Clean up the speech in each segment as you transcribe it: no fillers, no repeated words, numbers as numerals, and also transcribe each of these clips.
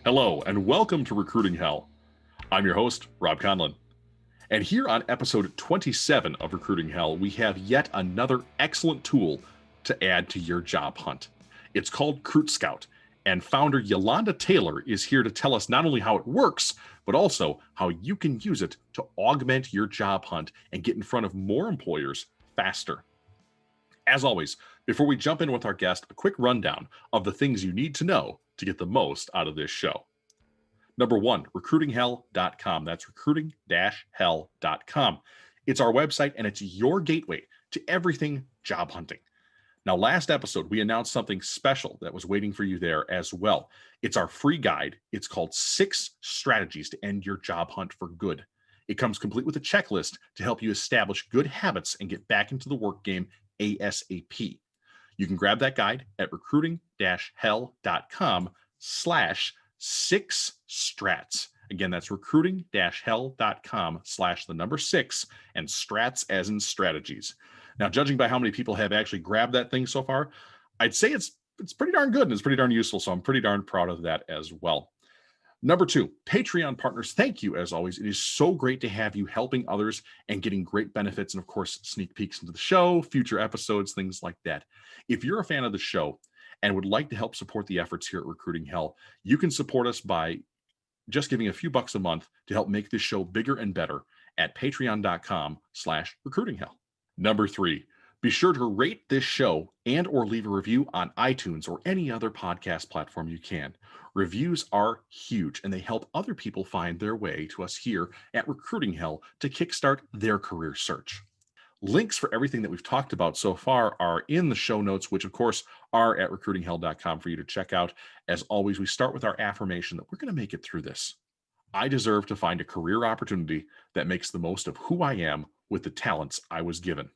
Hello, and welcome to Recruiting Hell. I'm your host, Rob Conlon. And here on episode 27 of Recruiting Hell, we have yet another excellent tool to add to your job hunt. It's called Cruitscout, and founder Yalanda Taylor is here to tell us not only how it works, but also how you can use it to augment your job hunt and get in front of more employers faster. As always, before we jump in with our guest, a quick rundown of the things you need to know to get the most out of this show. Number one, recruitinghell.com. That's recruiting-hell.com. It's our website, and it's your gateway to everything job hunting. Now, last episode, we announced something special that was waiting for you there as well. It's our free guide. It's called 6 Strategies to End Your Job Hunt for Good. It comes complete with a checklist to help you establish good habits and get back into the work game ASAP. You can grab that guide at recruiting-hell.com/6strats. Again, that's recruiting-hell.com/6 and strats as in strategies. Now, judging by how many people have actually grabbed that thing so far, I'd say it's pretty darn good and it's pretty darn useful. So I'm pretty darn proud of that as well. Number 2, Patreon partners. Thank you, as always. It is so great to have you helping others and getting great benefits and, of course, sneak peeks into the show, future episodes, things like that. If you're a fan of the show and would like to help support the efforts here at Recruiting Hell, you can support us by just giving a few bucks a month to help make this show bigger and better at patreon.com/recruitinghell. Number 3, be sure to rate this show and or leave a review on iTunes or any other podcast platform you can. Reviews are huge, and they help other people find their way to us here at Recruiting Hell to kickstart their career search. Links for everything that we've talked about so far are in the show notes, which of course are at recruitinghell.com for you to check out. As always, we start with our affirmation that we're going to make it through this. I deserve to find a career opportunity that makes the most of who I am with the talents I was given.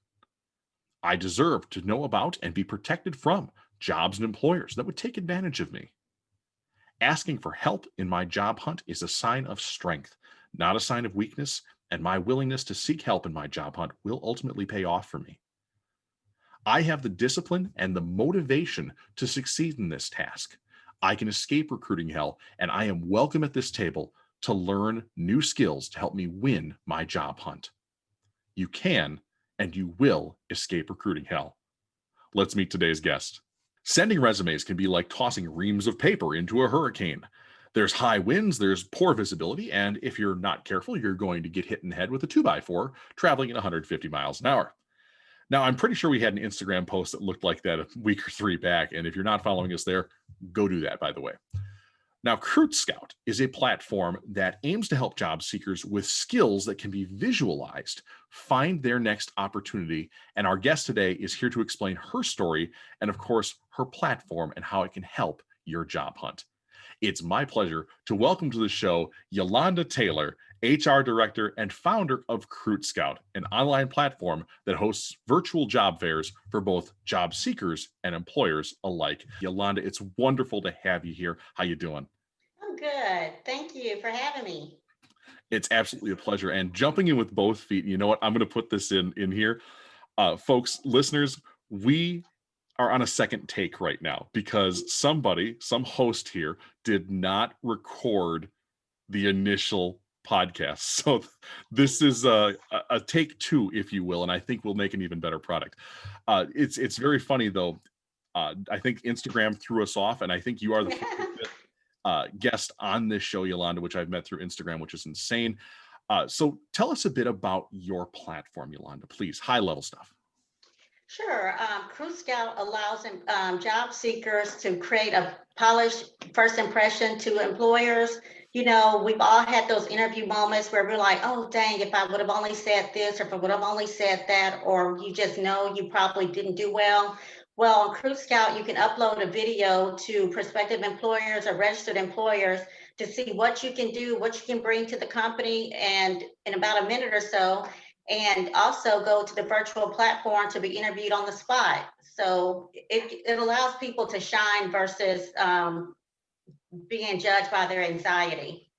I deserve to know about and be protected from jobs and employers that would take advantage of me. Asking for help in my job hunt is a sign of strength, not a sign of weakness, and my willingness to seek help in my job hunt will ultimately pay off for me. I have the discipline and the motivation to succeed in this task. I can escape recruiting hell, and I am welcome at this table to learn new skills to help me win my job hunt. You can and you will escape recruiting hell. Let's meet today's guest. Sending resumes can be like tossing reams of paper into a hurricane. There's high winds, there's poor visibility, and if you're not careful, you're going to get hit in the head with a 2x4 traveling at 150 miles an hour. Now, I'm pretty sure we had an Instagram post that looked like that a week or 3 back, and if you're not following us there, go do that, by the way. Now, Cruitscout is a platform that aims to help job seekers with skills that can be visualized, find their next opportunity. And our guest today is here to explain her story and, of course, her platform and how it can help your job hunt. It's my pleasure to welcome to the show Yalanda Taylor, HR Director and founder of Cruitscout, an online platform that hosts virtual job fairs for both job seekers and employers alike. Yalanda, it's wonderful to have you here. How you doing? I'm good. Thank you for having me. It's absolutely a pleasure. And jumping in with both feet, you know what? I'm going to put this in here. Folks, listeners, we are on a second take right now because some host here did not record the initial podcast. So this is a take 2, if you will, and I think we'll make an even better product. It's very funny though. I think Instagram threw us off, and I think you are the guest on this show, Yalanda, which I've met through Instagram, which is insane. So tell us a bit about your platform, Yalanda, please. High level stuff. Sure. Cruitscout allows job seekers to create a polished first impression to employers. You know, we've all had those interview moments where we're like, oh, dang, if I would have only said this, or if I would have only said that, or you just know you probably didn't do well. Well, on Cruitscout, you can upload a video to prospective employers or registered employers to see what you can do, what you can bring to the company, and in about a minute or so, and also go to the virtual platform to be interviewed on the spot. So it allows people to shine versus being judged by their anxiety.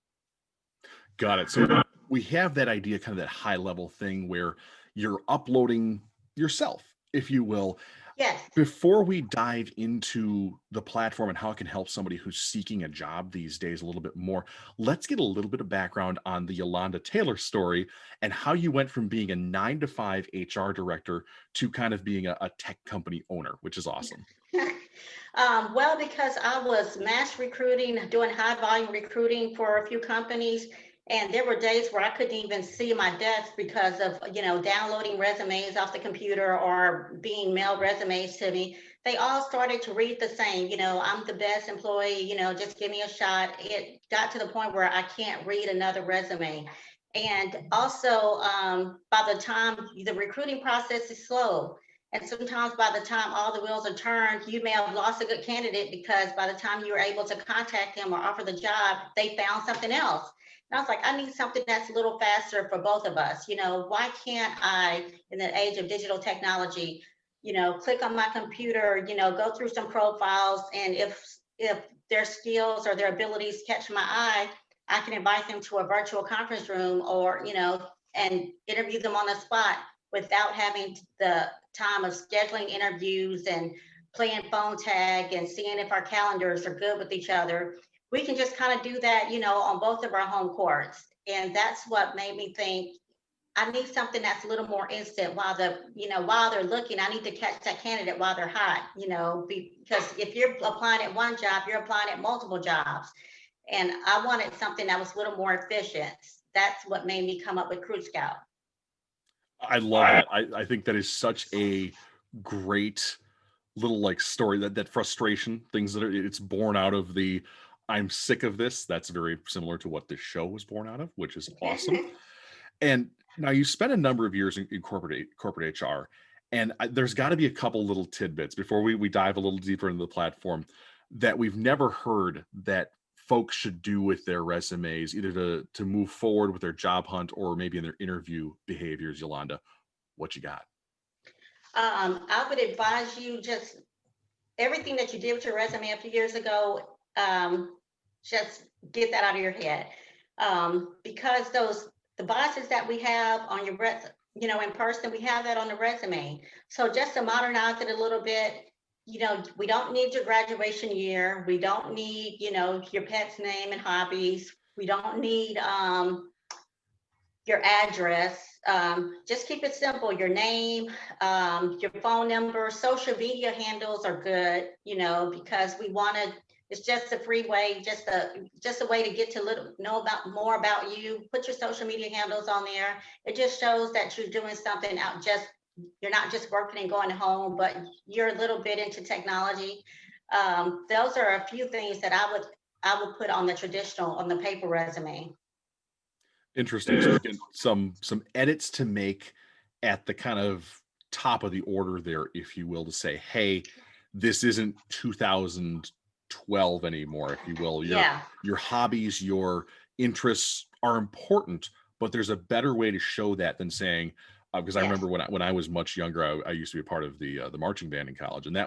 Got it. So we have that idea, kind of that high level thing where you're uploading yourself, if you will. Yes. Before we dive into the platform and how it can help somebody who's seeking a job these days a little bit more, let's get a little bit of background on the Yalanda Taylor story and how you went from being a 9 to 5 HR director to kind of being a tech company owner, which is awesome. Well, because I was mass recruiting, doing high volume recruiting for a few companies, and there were days where I couldn't even see my desk because of, downloading resumes off the computer or being mailed resumes to me. They all started to read the same, I'm the best employee, just give me a shot. It got to the point where I can't read another resume. And also, by the time the recruiting process is slow, and sometimes by the time all the wheels are turned, you may have lost a good candidate because by the time you were able to contact them or offer the job, they found something else. And I was like, I need something that's a little faster for both of us. Why can't I, in the age of digital technology, click on my computer, go through some profiles, and if their skills or their abilities catch my eye, I can invite them to a virtual conference room or, and interview them on the spot without having the time of scheduling interviews and playing phone tag and seeing if our calendars are good with each other. We can just kind of do that, on both of our home courts. And that's what made me think I need something that's a little more instant while they're looking. I need to catch that candidate while they're hot, because if you're applying at one job, you're applying at multiple jobs. And I wanted something that was a little more efficient. That's what made me come up with Cruitscout. I love that. I think that is such a great little like story, that frustration, things that it's born out of the I'm sick of this. That's very similar to what this show was born out of, which is awesome. And now you spent a number of years in corporate HR, and there's got to be a couple little tidbits before we dive a little deeper into the platform that we've never heard that folks should do with their resumes, either to move forward with their job hunt or maybe in their interview behaviors. Yolanda, what you got? I would advise you just everything that you did with your resume a few years ago, just get that out of your head. Because the biases that we have on your in person, we have that on the resume. So just to modernize it a little bit, we don't need your graduation year. We don't need, your pet's name and hobbies. We don't need your address. Just keep it simple. Your name, your phone number, social media handles are good, because we want to. It's just a free way, just a way to get to know about more about you. Put your social media handles on there. It just shows that you're doing something out. You're not just working and going home, but you're a little bit into technology. Those are a few things that I would put on the paper resume. Interesting. So again, some edits to make at the kind of top of the order there, if you will, to say, hey, this isn't 2012 anymore, if you will. Yeah. Your hobbies, your interests are important, but there's a better way to show that than saying, because I Yes. remember when I was much younger, I used to be a part of the marching band in college, and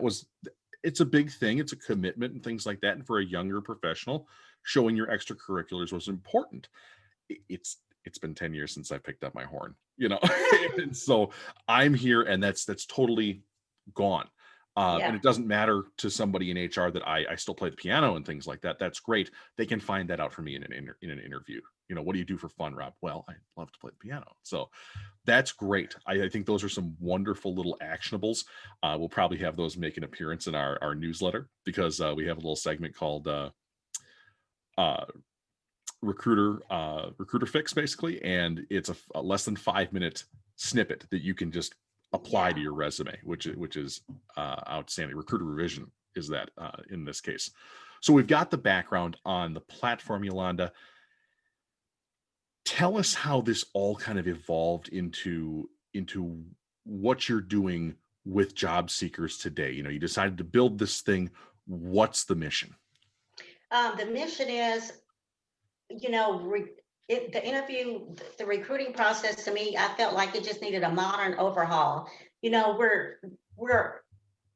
it's a big thing. It's a commitment and things like that. And for a younger professional, showing your extracurriculars was important. It's been 10 years since I picked up my horn, and so I'm here, and that's totally gone. And Yeah. it doesn't matter to somebody in HR that I still play the piano and things like that. That's great. They can find that out for me in an interview. What do you do for fun, Rob? Well, I love to play the piano. So that's great. I think those are some wonderful little actionables. We'll probably have those make an appearance in our newsletter, because we have a little segment called recruiter fix, basically, and it's a less than 5 minute snippet that you can just apply Yeah. to your resume, which is outstanding. Recruiter revision is that in this case. So we've got the background on the platform. Yolanda, tell us how this all kind of evolved into what you're doing with job seekers today. You decided to build this thing. What's the mission? The mission is, the interview, the recruiting process to me, I felt like it just needed a modern overhaul. You know, we're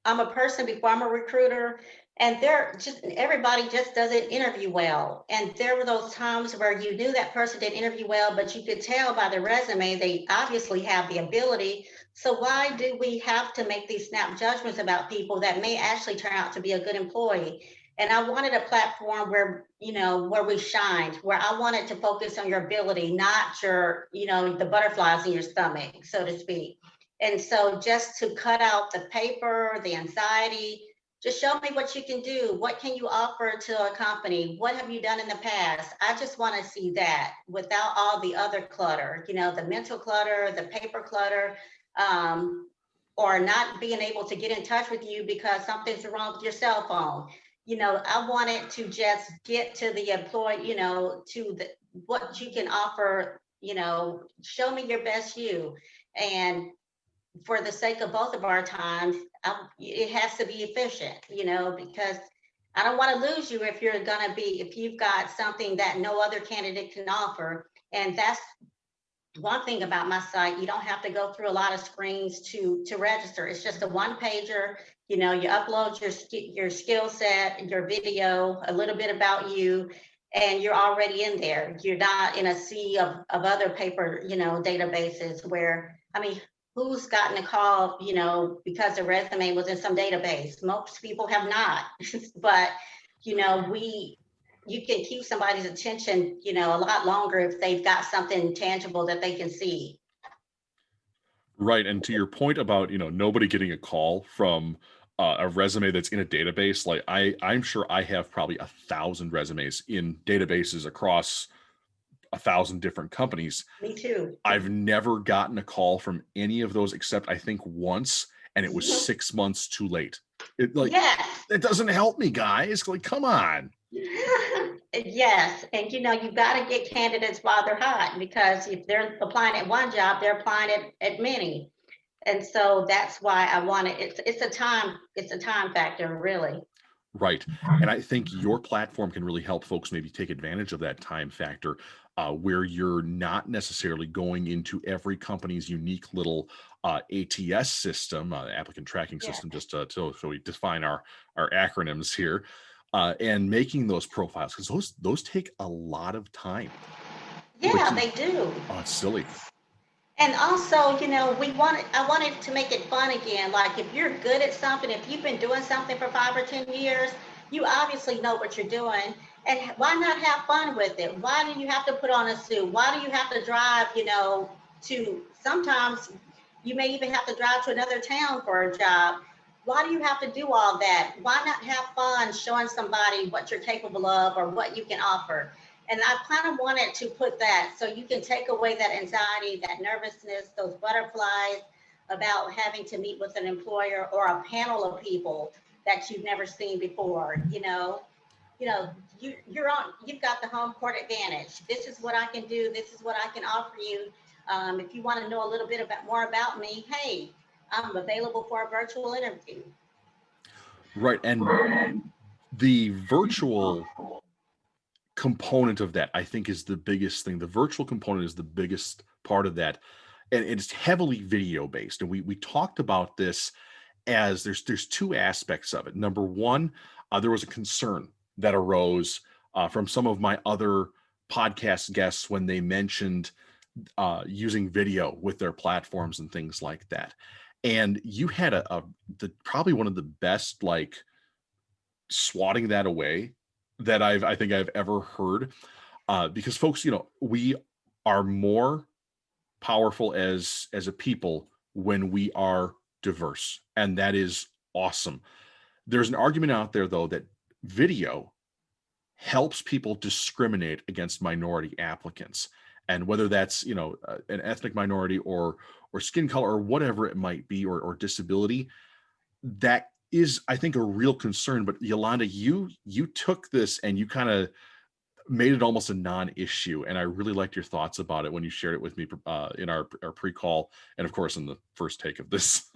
I'm a person before I'm a recruiter, And everybody just doesn't interview well. And there were those times where you knew that person didn't interview well, but you could tell by the resume they obviously have the ability. So why do we have to make these snap judgments about people that may actually turn out to be a good employee? And I wanted a platform where, where we shined, where I wanted to focus on your ability, not your, the butterflies in your stomach, so to speak. And so just to cut out the paper, the anxiety, just show me what you can do. What can you offer to a company? What have you done in the past? I just want to see that without all the other clutter, the mental clutter, the paper clutter, or not being able to get in touch with you because something's wrong with your cell phone. I wanted to just get to the employee, what you can offer, show me your best you. And for the sake of both of our times, it has to be efficient, because I don't want to lose you if you've got something that no other candidate can offer. And that's one thing about my site. You don't have to go through a lot of screens to register. It's just a one pager. You upload your skill set, your video, a little bit about you, and you're already in there. You're not in a sea of other paper, databases where, I mean, who's gotten a call, because the resume was in some database? Most people have not. But, you can keep somebody's attention, a lot longer if they've got something tangible that they can see. Right, and to your point about, nobody getting a call from a resume that's in a database, like I'm sure I have probably 1,000 resumes in databases across 1,000 different companies. Me too. I've never gotten a call from any of those except I think once, and it was 6 months too late. Yes. It doesn't help me, guys. Like, come on. Yes, and you've got to get candidates while they're hot, because if they're applying at one job, they're applying at many. And so that's why I want it. It's a time factor, really. Right. And I think your platform can really help folks maybe take advantage of that time factor, where you're not necessarily going into every company's unique little ATS system, applicant tracking Yeah. system, just so we define our acronyms here, and making those profiles, because those take a lot of time. Like Yeah, you, they do. oh, it's silly. And also, I wanted to make it fun again. Like, if you're good at something, if you've been doing something for 5 or 10 years, you obviously know what you're doing. And why not have fun with it? Why do you have to put on a suit? Why do you have to drive, sometimes you may even have to drive to another town for a job. Why do you have to do all that? Why not have fun showing somebody what you're capable of or what you can offer? And I kind of wanted to put that so you can take away that anxiety, that nervousness, those butterflies about having to meet with an employer or a panel of people that you've never seen before. You've got the home court advantage. This is what I can do. This is what I can offer you. If you want to know a little bit more about me, hey, I'm available for a virtual interview. Right. And the virtual component of that, I think, is the biggest thing. The virtual component is the biggest part of that. And it's heavily video based. And we talked about this as there's two aspects of it. Number one, there was a concern that arose from some of my other podcast guests when they mentioned using video with their platforms and things like that. And you had probably one of the best, like, swatting that away that I think I've ever heard. Because folks, we are more powerful as a people when we are diverse, and that is awesome. There's an argument out there, though, that video helps people discriminate against minority applicants, and whether that's an ethnic minority or skin color or whatever it might be, or disability, that is, I think, a real concern. But Yalanda, you took this and you kind of made it almost a non-issue, and I really liked your thoughts about it when you shared it with me in our pre-call, and of course in the first take of this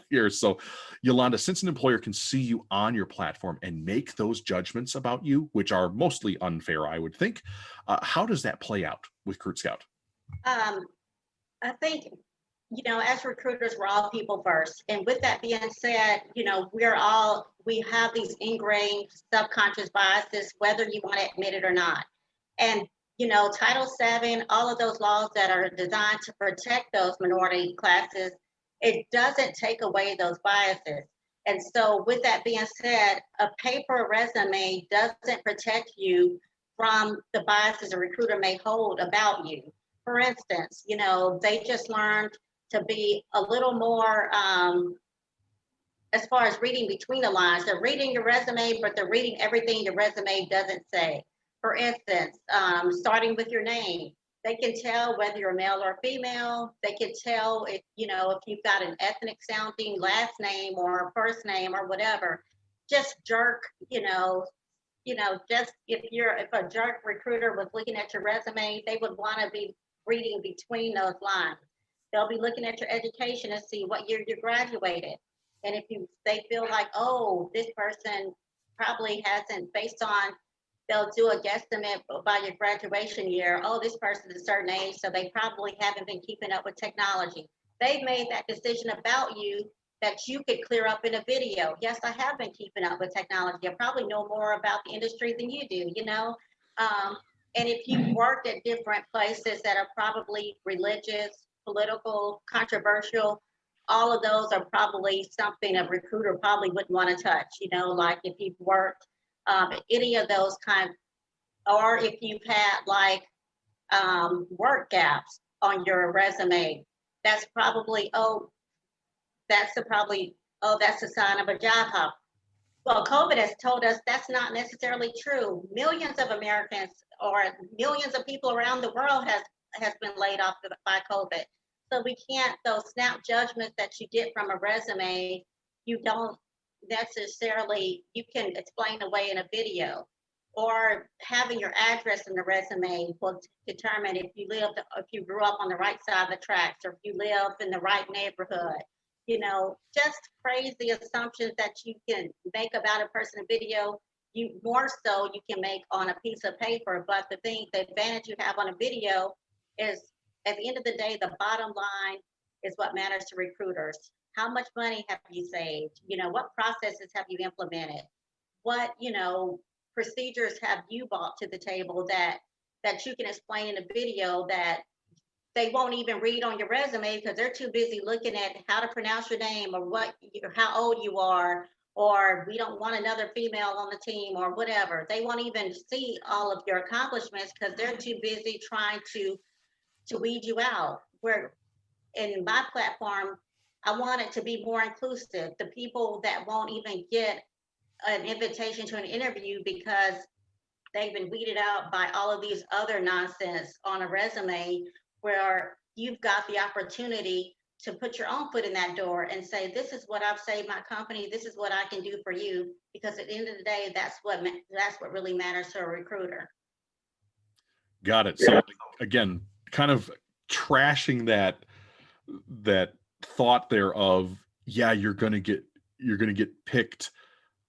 here. So, Yalanda, since an employer can see you on your platform and make those judgments about you, which are mostly unfair, I would think, how does that play out with Cruitscout? Um, I think as recruiters, we're all people first. And with that being said, we have these ingrained subconscious biases, whether you want to admit it or not. And, Title VII, all of those laws that are designed to protect those minority classes, it doesn't take away those biases. And so, with that being said, a paper resume doesn't protect you from the biases a recruiter may hold about you. For instance, they just learned to be a little more, as far as reading between the lines. They're reading your resume, but they're reading everything your resume doesn't say. For instance, starting with your name, they can tell whether you're male or female. They can tell if you've got an ethnic sounding last name or first name or whatever. Just jerk, just if a jerk recruiter was looking at your resume, they would want to be reading between those lines. They'll be looking at your education and see what year you graduated. And if they feel like, oh, this person probably hasn't, based on, they'll do a guesstimate by your graduation year. Oh, this person is a certain age, so they probably haven't been keeping up with technology. They've made that decision about you that you could clear up in a video. Yes, I have been keeping up with technology. I probably know more about the industry than you do. And if you've worked at different places that are probably religious, political, controversial, all of those are probably something a recruiter probably wouldn't want to touch, like if you've worked any of those kinds, or if you've had like work gaps on your resume, that's probably, that's a sign of a job hop. Well, COVID has told us that's not necessarily true. Millions of Americans or millions of people around the world has been laid off by COVID. So we can't, those snap judgments that you get from a resume, you don't necessarily, you can explain away in a video. Or having your address in the resume will determine if you grew up on the right side of the tracks, or if you live in the right neighborhood. Just crazy assumptions that you can make about a person in video, you more so you can make on a piece of paper. But the advantage you have on a video is, at the end of the day, the bottom line is what matters to recruiters. How much money have you saved? What processes have you implemented? What, procedures have you brought to the table that you can explain in a video that they won't even read on your resume because they're too busy looking at how to pronounce your name, or how old you are, or we don't want another female on the team, or whatever. They won't even see all of your accomplishments because they're too busy trying to weed you out. Where in my platform, I want it to be more inclusive. The people that won't even get an invitation to an interview because they've been weeded out by all of these other nonsense on a resume, where you've got the opportunity to put your own foot in that door and say, this is what I've saved my company. This is what I can do for you. Because at the end of the day, that's what really matters to a recruiter. Got it. So again, kind of trashing that thought there of, yeah, you're gonna get picked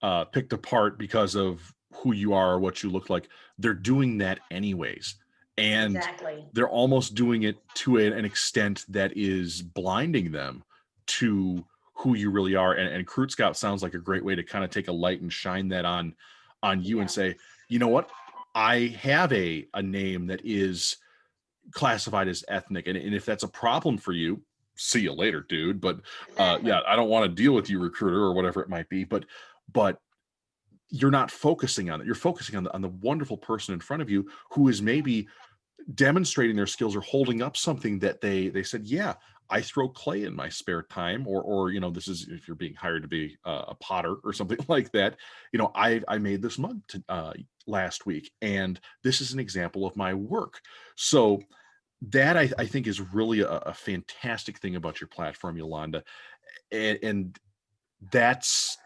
apart because of who you are or what you look like. They're doing that anyways, and Exactly. they're almost doing it to an extent that is blinding them to who you really are. And Cruitscout sounds like a great way to kind of take a light and shine that on you and say, you know what, I have a name that is classified as ethnic, and if that's a problem for you, see you later, dude. But Exactly. yeah, I don't want to deal with you, recruiter, or whatever it might be. But you're not focusing on it. You're focusing on the wonderful person in front of you who is maybe demonstrating their skills or holding up something that they said, yeah, I throw clay in my spare time, or this is if you're being hired to be a potter or something like that. I made this mug last week, and this is an example of my work. So that I think is really a fantastic thing about your platform, Yalanda, and that's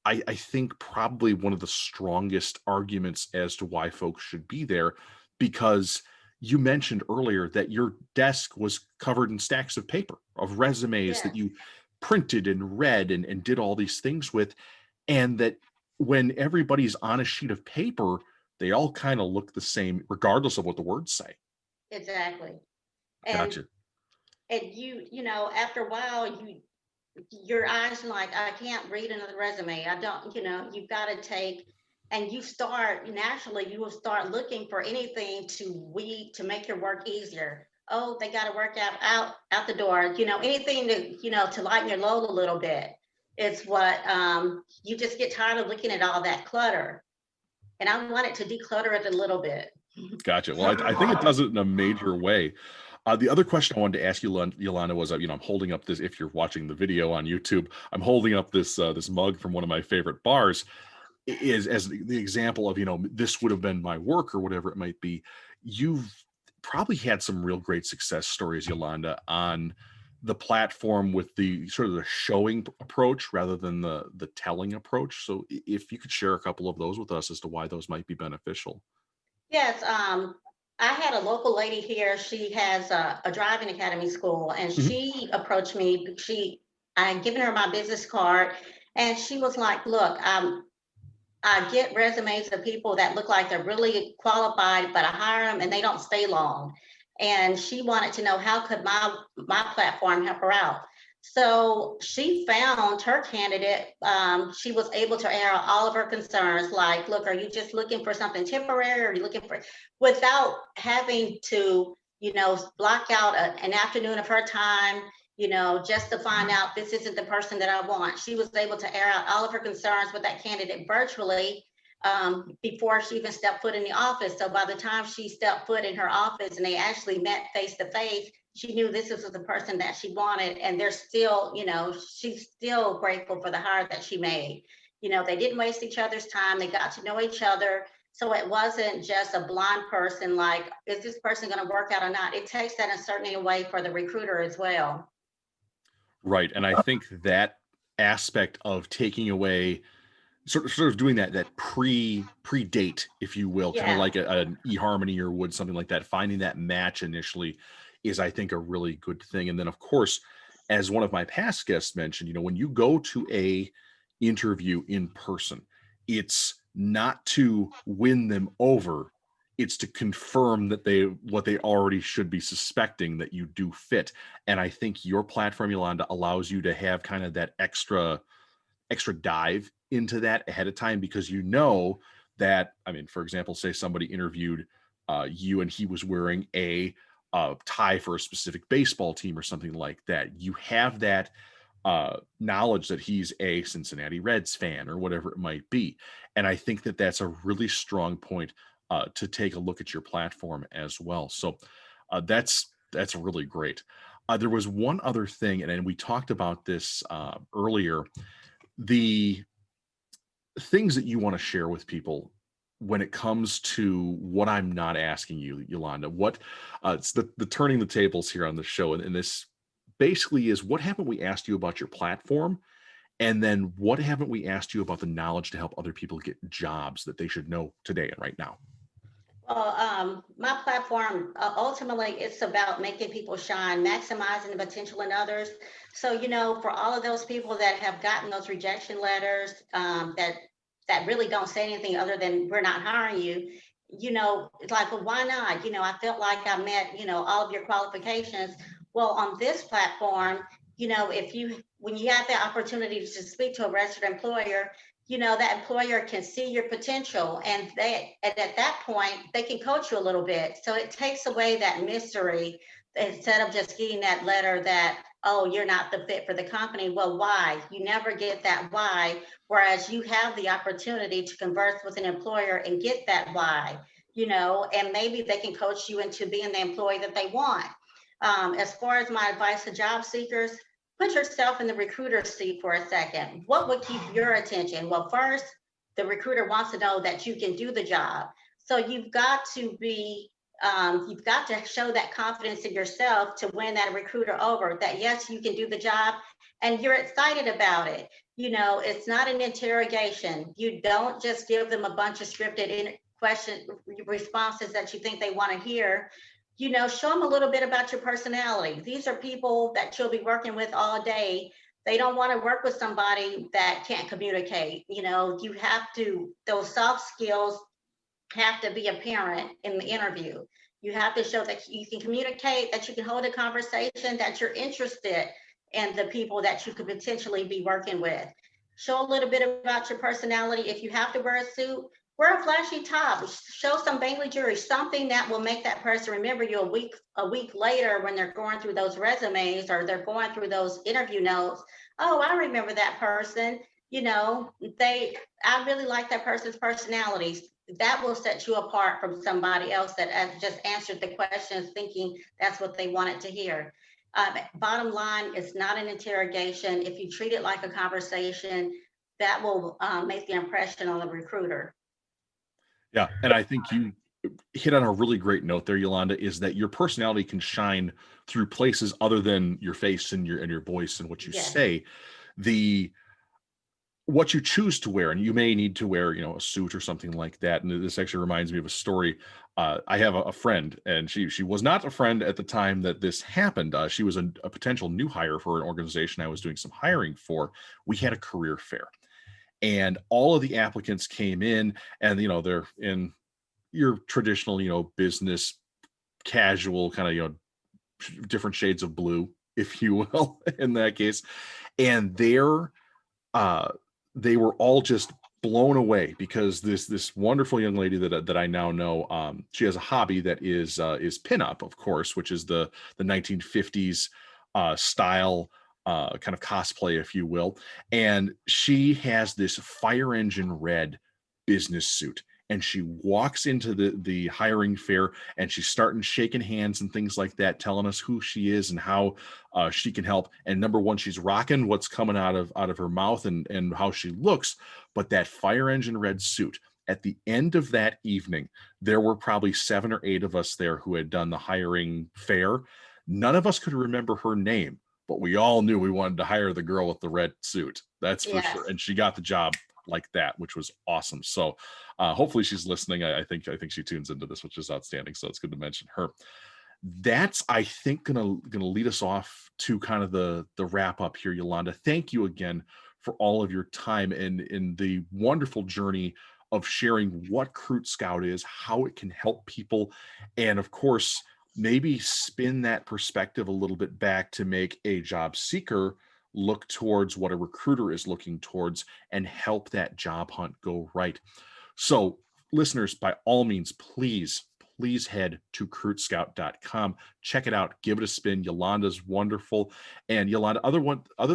I think probably one of the strongest arguments as to why folks should be there, because you mentioned earlier that your desk was covered in stacks of paper, of resumes that Yes. you printed and read and did all these things with, and that when everybody's on a sheet of paper, they all kind of look the same, regardless of what the words say. Exactly. And Gotcha. and you know, after a while, your eyes are like, I can't read another resume. I don't, you know, you've got to take, and you start naturally, you will start looking for anything to make your work easier. Oh, they got to work out the door, you know, anything to, you know, to lighten your load a little bit. It's what you just get tired of looking at all that clutter. And I wanted to declutter it a little bit. Gotcha. Well, I think it does it in a major way. The other question I wanted to ask you, Yolanda, was, I'm holding up this. If you're watching the video on YouTube, I'm holding up this mug from one of my favorite bars. Is as the example of, this would have been my work or whatever it might be. You've probably had some real great success stories, Yolanda, on the platform with the sort of the showing approach rather than the telling approach. So if you could share a couple of those with us as to why those might be beneficial. Yes, I had a local lady here. She has a driving academy school, and Mhm. she approached me. I had given her my business card, and she was like, "Look, I get resumes of people that look like they're really qualified, but I hire them and they don't stay long." And she wanted to know how could my platform help her out. So she found her candidate. She was able to air out all of her concerns, like, "Look, are you just looking for something temporary? Or are you looking for," without having to, you know, block out an afternoon of her time, you know, just to find out this isn't the person that I want. She was able to air out all of her concerns with that candidate virtually before she even stepped foot in the office. So by the time she stepped foot in her office and they actually met face to face, she knew this was the person that she wanted. And they're still, you know, she's still grateful for the hire that she made. You know, they didn't waste each other's time. They got to know each other. So it wasn't just a blind person like, is this person going to work out or not? It takes that a certain way for the recruiter as well. Right. And I think that aspect of taking away sort of doing that pre-date, if you will, kind of Yeah. like an eHarmony or Wood, something like that, finding that match initially is, I think, a really good thing. And then, of course, as one of my past guests mentioned, when you go to a interview in person, it's not to win them over, it's to confirm that what they already should be suspecting, that you do fit. And I think your platform, Yolanda, allows you to have kind of that extra dive into that ahead of time, because that, I mean, for example, say somebody interviewed you and he was wearing a tie for a specific baseball team or something like that. You have that knowledge that he's a Cincinnati Reds fan or whatever it might be. And I think that that's a really strong point to take a look at your platform as well. So that's really great. There was one other thing, and we talked about this earlier, the things that you want to share with people when it comes to what I'm not asking you, Yolanda. What it's the turning the tables here on the show, and this basically is, what haven't we asked you about your platform, and then what haven't we asked you about the knowledge to help other people get jobs that they should know today and right now? Well, my platform, ultimately, it's about making people shine, maximizing the potential in others. So, you know, for all of those people that have gotten those rejection letters, that really don't say anything other than "we're not hiring you," you know, it's like, well, why not? You know, I felt like I met, you know, all of your qualifications. Well, on this platform, you know, when you have the opportunity to speak to a registered employer, you know, that employer can see your potential, and at that point they can coach you a little bit, so it takes away that mystery. Instead of just getting that letter that, oh, you're not the fit for the company, well, why? You never get that why, whereas you have the opportunity to converse with an employer and get that why, you know, and maybe they can coach you into being the employee that they want. As far as my advice to job seekers, put yourself in the recruiter's seat for a second. What would keep your attention? Well, first, the recruiter wants to know that you can do the job. So you've got to show that confidence in yourself to win that recruiter over, that yes, you can do the job and you're excited about it. You know, it's not an interrogation. You don't just give them a bunch of scripted question responses that you think they want to hear. You know, show them a little bit about your personality. These are people that you'll be working with all day. They don't want to work with somebody that can't communicate. You know, those soft skills have to be apparent in the interview. You have to show that you can communicate, that you can hold a conversation, that you're interested in the people that you could potentially be working with. Show a little bit about your personality. If you have to wear a suit, wear a flashy top. Show some Bailey jewelry, something that will make that person remember you a week later when they're going through those resumes or they're going through those interview notes. Oh, I remember that person. You know, I really like that person's personality. That will set you apart from somebody else that just answered the questions thinking that's what they wanted to hear. Bottom line, it's not an interrogation. If you treat it like a conversation, that will make the impression on the recruiter. Yeah, and I think you hit on a really great note there, Yalanda, is that your personality can shine through places other than your face and your voice and what you Yes. say. The what you choose to wear, and you may need to wear, a suit or something like that. And this actually reminds me of a story. I have a friend, and she was not a friend at the time that this happened. She was a potential new hire for an organization I was doing some hiring for. We had a career fair, and all of the applicants came in, and they're in your traditional, business casual kind of, different shades of blue, if you will, in that case. And uh they were all just blown away because this wonderful young lady that I now know, she has a hobby that is pinup, of course, which is the 1950s style, kind of cosplay, if you will. And she has this fire engine red business suit, and she walks into the hiring fair, and she's starting shaking hands and things like that, telling us who she is and how she can help. And number one, she's rocking what's coming out of her mouth and how she looks. But that fire engine red suit, at the end of that evening, there were probably 7 or 8 of us there who had done the hiring fair. None of us could remember her name, but we all knew we wanted to hire the girl with the red suit. That's for Yes. sure. And she got the job like that, which was awesome. So hopefully she's listening. I think she tunes into this, which is outstanding. So it's good to mention her. That's, I think, gonna lead us off to kind of the wrap up here, Yalanda. Thank you again for all of your time and in the wonderful journey of sharing what Cruitscout is, how it can help people, and of course, maybe spin that perspective a little bit back to make a job seeker look towards what a recruiter is looking towards and help that job hunt go right. So, listeners, by all means, please head to cruitscout.com. Check it out. Give it a spin. Yolanda's wonderful. And Yalanda, other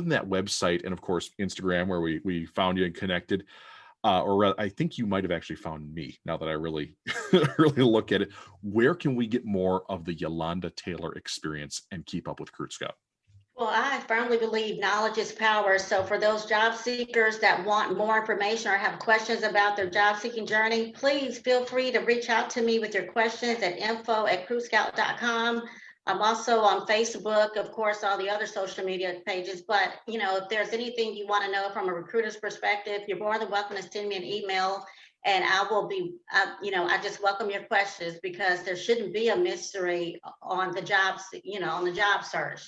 than that website, and of course, Instagram, where we found you and connected, I think you might have actually found me now that I really, really look at it. Where can we get more of the Yalanda Taylor experience and keep up with Cruitscout? Well, I firmly believe knowledge is power. So for those job seekers that want more information or have questions about their job seeking journey, please feel free to reach out to me with your questions at info@cruitscout.com. I'm also on Facebook, of course, all the other social media pages. But, if there's anything you want to know from a recruiter's perspective, you're more than welcome to send me an email. And I will be, I just welcome your questions because there shouldn't be a mystery on the jobs, on the job search.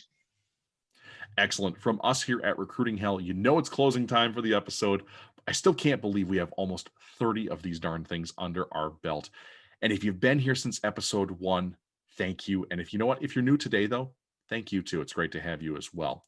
Excellent. From us here at Recruiting Hell, it's closing time for the episode. I still can't believe we have almost 30 of these darn things under our belt. And if you've been here since episode 1, thank you. And if you're new today, though, thank you too. It's great to have you as well.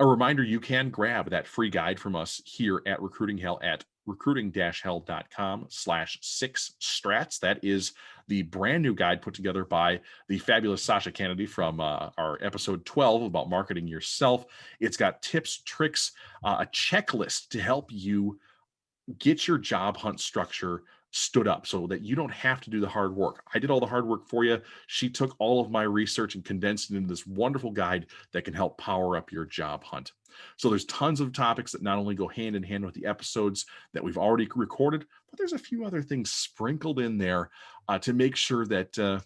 A reminder, you can grab that free guide from us here at Recruiting Hell at recruiting-hell.com/6strats. That is the brand new guide put together by the fabulous Sasha Kennedy from our episode 12 about marketing yourself. It's got tips, tricks, a checklist to help you get your job hunt structure stood up so that you don't have to do the hard work. I did all the hard work for you. She took all of my research and condensed it into this wonderful guide that can help power up your job hunt. So there's tons of topics that not only go hand in hand with the episodes that we've already recorded, but there's a few other things sprinkled in there to make sure that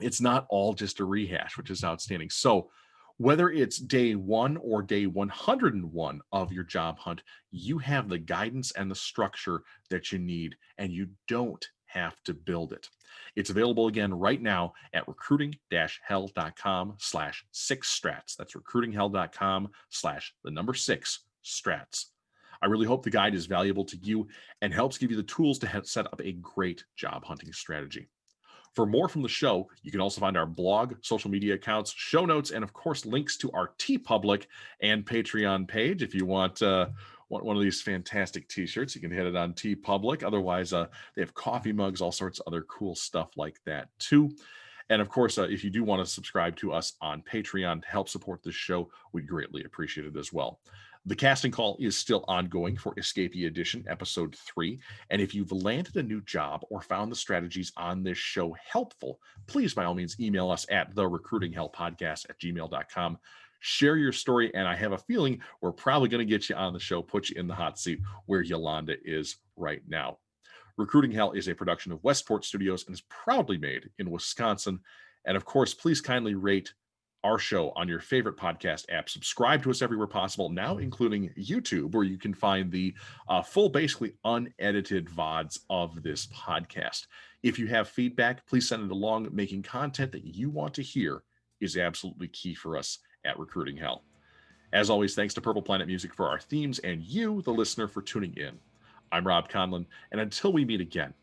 it's not all just a rehash, which is outstanding. So whether it's day 1 or day 101 of your job hunt, you have the guidance and the structure that you need, and you don't have to build it. It's available again right now at recruiting-hell.com/6strats. That's recruitinghell.com/6strats. I really hope the guide is valuable to you and helps give you the tools to set up a great job hunting strategy. For more from the show, you can also find our blog, social media accounts, show notes, and of course, links to our TeePublic and Patreon page. If you want one of these fantastic t-shirts, you can hit it on TeePublic. Otherwise, they have coffee mugs, all sorts of other cool stuff like that too. And of course, if you do want to subscribe to us on Patreon to help support this show, we'd greatly appreciate it as well. The casting call is still ongoing for Escapee Edition, Episode 3. And if you've landed a new job or found the strategies on this show helpful, please, by all means, email us at therecruitinghellpodcast@gmail.com. Share your story, and I have a feeling we're probably going to get you on the show, put you in the hot seat where Yalanda is right now. Recruiting Hell is a production of Westport Studios and is proudly made in Wisconsin. And of course, please kindly rate our show on your favorite podcast app. Subscribe to us everywhere possible, now including YouTube, where you can find the full, basically unedited VODs of this podcast. If you have feedback, please send it along. Making content that you want to hear is absolutely key for us at Recruiting Hell. As always, thanks to Purple Planet Music for our themes and you, the listener, for tuning in. I'm Rob Conlon, and until we meet again,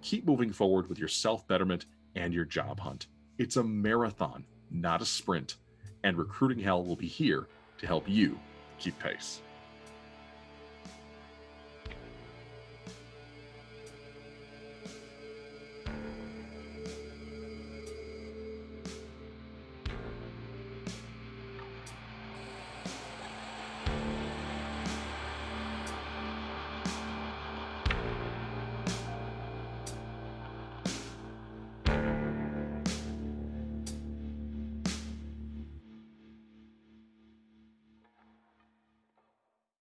keep moving forward with your self-betterment and your job hunt. It's a marathon, not a sprint, and Recruiting Hell will be here to help you keep pace.